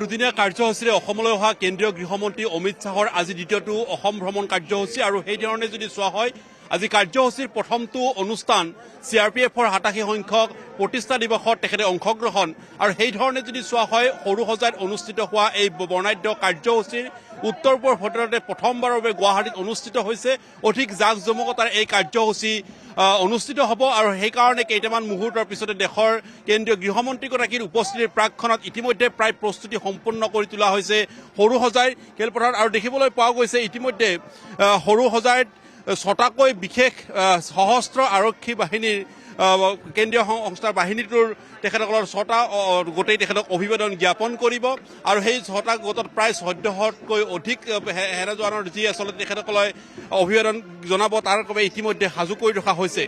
দুদিনীয়া কাৰ্যসূচীৰে অসমলৈ অহা কেন্দ্ৰীয় গৃহমন্ত্ৰী অমিত শ্বাহৰ আজি দ্বিতীয়টো অসম ভ্ৰমণ কাৰ্যসূচী আৰু সেইধৰণে যদি চোৱা হয় আজি কাৰ্যসূচীৰ প্ৰথমটো অনুষ্ঠান CRPFৰ ৮৭ সংখ্যক প্ৰতিষ্ঠা দিৱসত তেখেতে অংশগ্ৰহণ আৰু সেইধৰণে যদি চোৱা হয় সৰুসজাইত অনুষ্ঠিত হোৱা এই বৰ্ণাঢ্য কাৰ্যসূচীৰ উত্তৰ পূবৰ ভিতৰতে প্ৰথমবাৰৰ বাবে গুৱাহাটীত অনুষ্ঠিত হৈছে অধিক জাকজমকতাৰ এই কাৰ্যসূচী অনুষ্ঠিত হ'ব আৰু সেইকাৰণে কেইটামান মুহূৰ্তৰ পিছতে দেশৰ কেন্দ্ৰীয় গৃহমন্ত্ৰীগৰাকীৰ উপস্থিতিৰ প্ৰাকক্ষণত ইতিমধ্যে প্ৰায় প্ৰস্তুতি সম্পূৰ্ণ কৰি তোলা হৈছে সৰুসজাইৰ খেলপথাৰত আৰু দেখিবলৈ পোৱা গৈছে ইতিমধ্যে সৰুসজাইত ৬টাকৈ বিশেষ সশস্ত্ৰ আৰক্ষী বাহিনীৰ কেন্দ্ৰীয় সংস্থাৰ বাহিনীটোৰ তেখেতসকলৰ ৬টা গোটেই তেখেতক অভিবাদন জ্ঞাপন কৰিব আৰু সেই ৬টা গোটত প্ৰায় ১৪০০তকৈ অধিক সেনা জোৱানৰ যি আচলতে তেখেতসকলে অভিবাদন জনাব তাৰ বাবে ইতিমধ্যে সাজু কৰি ৰখা হৈছে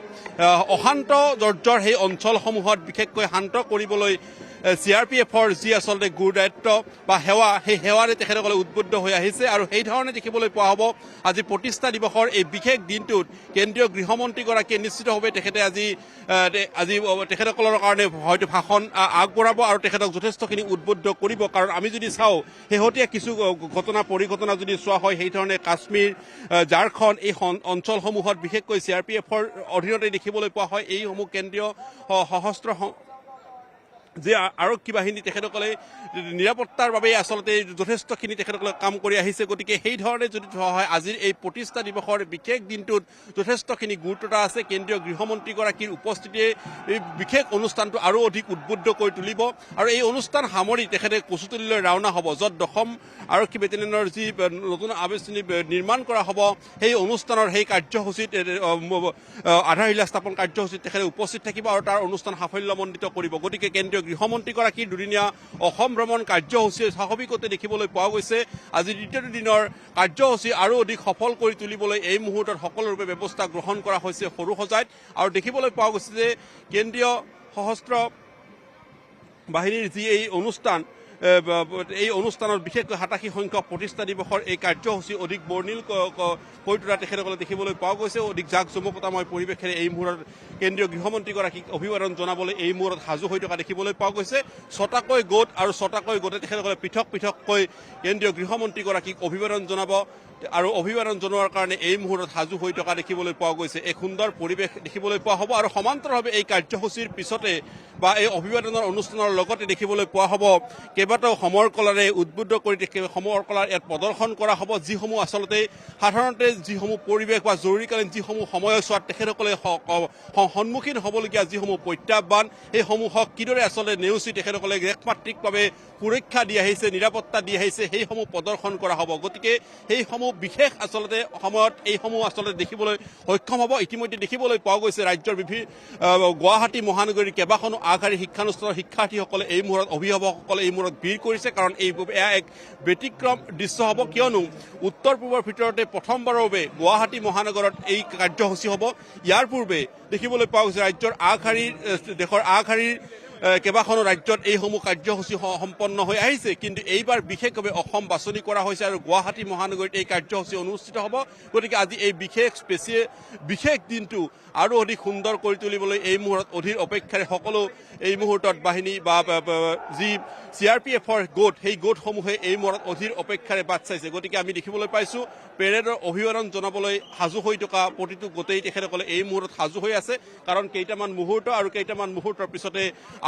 অশান্ত জৰ্জৰ সেই অঞ্চলসমূহত বিশেষকৈ শান্ত কৰিবলৈ CRPFৰ যি আচলতে গুৰু দায়িত্ব বা সেৱা সেই সেৱাৰে তেখেতসকলে উদ্বুদ্ধ হৈ আহিছে আৰু সেইধৰণে দেখিবলৈ পোৱা হ'ব আজি প্ৰতিষ্ঠা দিৱসৰ এই বিশেষ দিনটোত কেন্দ্ৰীয় গৃহমন্ত্ৰীগৰাকীয়ে নিশ্চিতভাৱে তেখেতে আজি তেখেতসকলৰ কাৰণে হয়তো ভাষণ আগবঢ়াব আৰু তেখেতক যথেষ্টখিনি উদ্বুদ্ধ কৰিব কাৰণ আমি যদি চাওঁ শেহতীয়া কিছু পৰিঘটনা যদি চোৱা হয় সেইধৰণে কাশ্মীৰ ঝাৰখণ্ড এই অঞ্চলসমূহত বিশেষকৈ CRPFৰ অধীনতে দেখিবলৈ পোৱা হয় এইসমূহ কেন্দ্ৰীয় সশস্ত্ৰ যে আৰক্ষী বাহিনী তেখেতসকলে নিৰাপত্তাৰ বাবে আচলতে যথেষ্টখিনি তেখেতসকলে কাম কৰি আহিছে গতিকে সেইধৰণে যদি ধৰা হয় আজিৰ এই প্ৰতিষ্ঠা দিৱসৰ বিশেষ দিনটোত যথেষ্টখিনি গুৰুত্বতা আছে কেন্দ্ৰীয় গৃহমন্ত্ৰীগৰাকীৰ উপস্থিতিয়ে এই বিশেষ অনুষ্ঠানটো আৰু অধিক উদ্বুদ্ধ কৰি তুলিব আৰু এই অনুষ্ঠান সামৰি তেখেতে কচুতলিলৈ ৰাওনা হ'ব য'ত ১ম আৰক্ষী বেটেলিয়নৰ যি নতুন আৱেষ্টনী নিৰ্মাণ কৰা হ'ব সেই অনুষ্ঠানৰ সেই কাৰ্যসূচীত আধাৰশিলা স্থাপন কাৰ্যসূচীত তেখেতে উপস্থিত থাকিব আৰু তাৰ অনুষ্ঠান সাফল্যমণ্ডিত কৰিব গতিকে কেন্দ্ৰীয় গৃহমন্ত্ৰীগৰাকীৰ দুদিনীয়া অসম ভ্ৰমণ কাৰ্যসূচী স্বাভাৱিকতে দেখিবলৈ পোৱা গৈছে আজি দ্বিতীয়টো দিনৰ কাৰ্যসূচী আৰু অধিক সফল কৰি তুলিবলৈ এই মুহূৰ্তত সকলোৰূপে ব্যৱস্থা গ্ৰহণ কৰা হৈছে সৰুসজাইত আৰু দেখিবলৈ পোৱা গৈছে যে কেন্দ্ৰীয় সশস্ত্ৰ বাহিনীৰ যি এই অনুষ্ঠানত বিশেষকৈ ৮৭ সংখ্যক প্ৰতিষ্ঠা দিৱসৰ এই কাৰ্যসূচী অধিক বৰ্ণিল কৰি তোলা তেখেতসকলে দেখিবলৈ পোৱা গৈছে অধিক জাকজমকতাময় পৰিৱেশেৰে এই মুহূৰ্তত কেন্দ্ৰীয় গৃহমন্ত্ৰীগৰাকীক অভিবাদন জনাবলৈ এই মুহূৰ্তত সাজু হৈ থকা দেখিবলৈ পোৱা গৈছে ৬টাকৈ গোট আৰু ৬টাকৈ গোটে তেখেতসকলে পৃথক পৃথককৈ কেন্দ্ৰীয় গৃহমন্ত্ৰীগৰাকীক অভিবাদন জনাব আৰু অভিবাদন জনোৱাৰ কাৰণে এই মুহূৰ্তত সাজু হৈ থকা দেখিবলৈ পোৱা গৈছে এক সুন্দৰ পৰিৱেশ দেখিবলৈ পোৱা হ'ব আৰু সমান্তৰালভাৱে এই কাৰ্যসূচীৰ পিছতে বা এই অভিবাদনৰ অনুষ্ঠানৰ লগতে দেখিবলৈ পোৱা হ'ব কেইবাটাও সমৰ কলাৰে উদ্বুদ্ধ কৰি সমৰ কলাৰ ইয়াত প্ৰদৰ্শন কৰা হ'ব যিসমূহ আচলতে সাধাৰণতে যিসমূহ পৰিৱেশ বা জৰুৰীকালীন যিসমূহ সময়ছোৱাত তেখেতসকলে সন্মুখীন হ'বলগীয়া যিসমূহ প্ৰত্যাহ্বান সেইসমূহক কিদৰে আচলতে নেওচি তেখেতসকলে একমাত্ৰিকভাৱে সুৰক্ষা দি আহিছে নিৰাপত্তা দি আহিছে সেইসমূহ প্ৰদৰ্শন কৰা হ'ব গতিকে সেইসমূহ বিশেষ আচলতে সময়ত এইসমূহ আচলতে দেখিবলৈ সক্ষম হ'ব ইতিমধ্যে দেখিবলৈ পোৱা গৈছে ৰাজ্যৰ গুৱাহাটী মহানগৰীৰ কেইবাখনো আগশাৰীৰ শিক্ষানুষ্ঠানৰ শিক্ষাৰ্থীসকলে এই মুহূৰ্তত অভিভাৱকসকলে এই মুহূৰ্তত ভিৰ কৰিছে কাৰণ এয়া এক ব্যতিক্ৰম দৃশ্য হ'ব কিয়নো উত্তৰ পূবৰ ভিতৰতে প্ৰথমবাৰৰ বাবে গুৱাহাটী মহানগৰত এই কাৰ্যসূচী হ'ব ইয়াৰ পূৰ্বে দেখিবলৈ পোৱা গৈছে ৰাজ্যৰ দেশৰ আগশাৰীৰ কেইবাখনো ৰাজ্যত এইসমূহ কাৰ্যসূচী সম্পন্ন হৈ আহিছে কিন্তু এইবাৰ বিশেষভাৱে অসম বাছনি কৰা হৈছে আৰু গুৱাহাটী মহানগৰীত এই কাৰ্যসূচী অনুষ্ঠিত হ'ব গতিকে আজি এই বিশেষ দিনটো আৰু অধিক সুন্দৰ কৰি তুলিবলৈ এই মুহূৰ্তত অধীৰ অপেক্ষাৰে সকলো এই মুহূৰ্তত বাহিনী বা যি CRPFৰ গোট সেই গোটসমূহে এই মুহূৰ্তত অধীৰ অপেক্ষাৰে বাট চাইছে গতিকে আমি দেখিবলৈ পাইছোঁ পেৰেডৰ অভিবাদন জনাবলৈ সাজু হৈ থকা প্ৰতিটো গোটেই তেখেতসকলে এই মুহূৰ্তত সাজু হৈ আছে কাৰণ কেইটামান মুহূৰ্তৰ পিছতে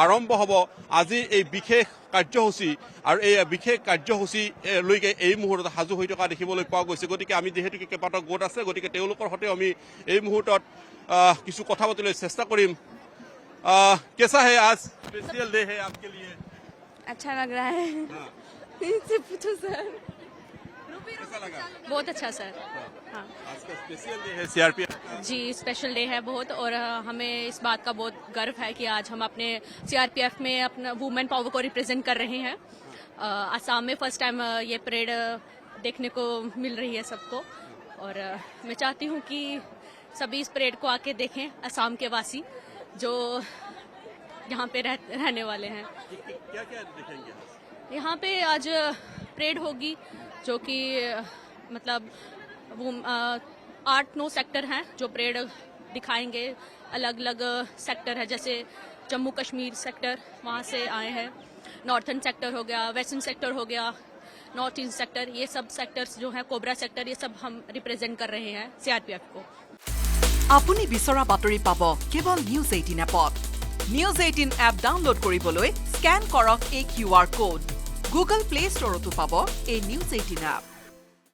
আৰম্ভ হ'ব আজিৰ এই বিশেষ কাৰ্যসূচী আৰু এই বিশেষ কাৰ্যসূচীলৈকে এই মুহূৰ্তত সাজু হৈ থকা দেখিবলৈ পোৱা গৈছে গতিকে আমি যিহেতুকে কেইবাটাও গোট আছে গতিকে তেওঁলোকৰ সৈতে আমি এই মুহূৰ্তত কিছু কথা পাতিবলৈ চেষ্টা কৰিম कैसा है आज स्पेशल डे है आपके लिए अच्छा लग रहा है इनसे पूछो सर कैसा लगा बहुत अच्छा सर हाँ आज का स्पेशल डे है CRPF जी स्पेशल डे है बहुत और हमें इस बात का बहुत गर्व है कि आज हम अपने CRPF में अपना वुमेन पावर को रिप्रेजेंट कर रहे हैं असम में फर्स्ट टाइम ये परेड देखने को मिल रही है सबको और मैं चाहती हूँ कि सभी इस परेड को आके देखें असम के वासी जो यहाँ पे रहने वाले हैं क्या देखेंगे यहाँ पे आज परेड होगी जो कि मतलब वो 8-9 सेक्टर हैं जो परेड दिखाएंगे अलग अलग सेक्टर है जैसे जम्मू कश्मीर सेक्टर वहाँ से आए हैं नॉर्थन सेक्टर हो गया, वेस्टर्न सेक्टर हो गया, नॉर्थ ईस्ट सेक्टर, ये सब सेक्टर्स जो है, कोबरा सेक्टर, ये सब हम रिप्रेजेंट कर रहे हैं CRPF को। আপুনি বিচৰা বাতৰি পাব কেৱল নিউজ 18 এপত। নিউজ 18 এপ ডাউনলোড কৰিবলৈ স্কেন কৰক এই QR কোড। গুগল প্লে ষ্টৰতো পাব এই নিউজ 18 এপ।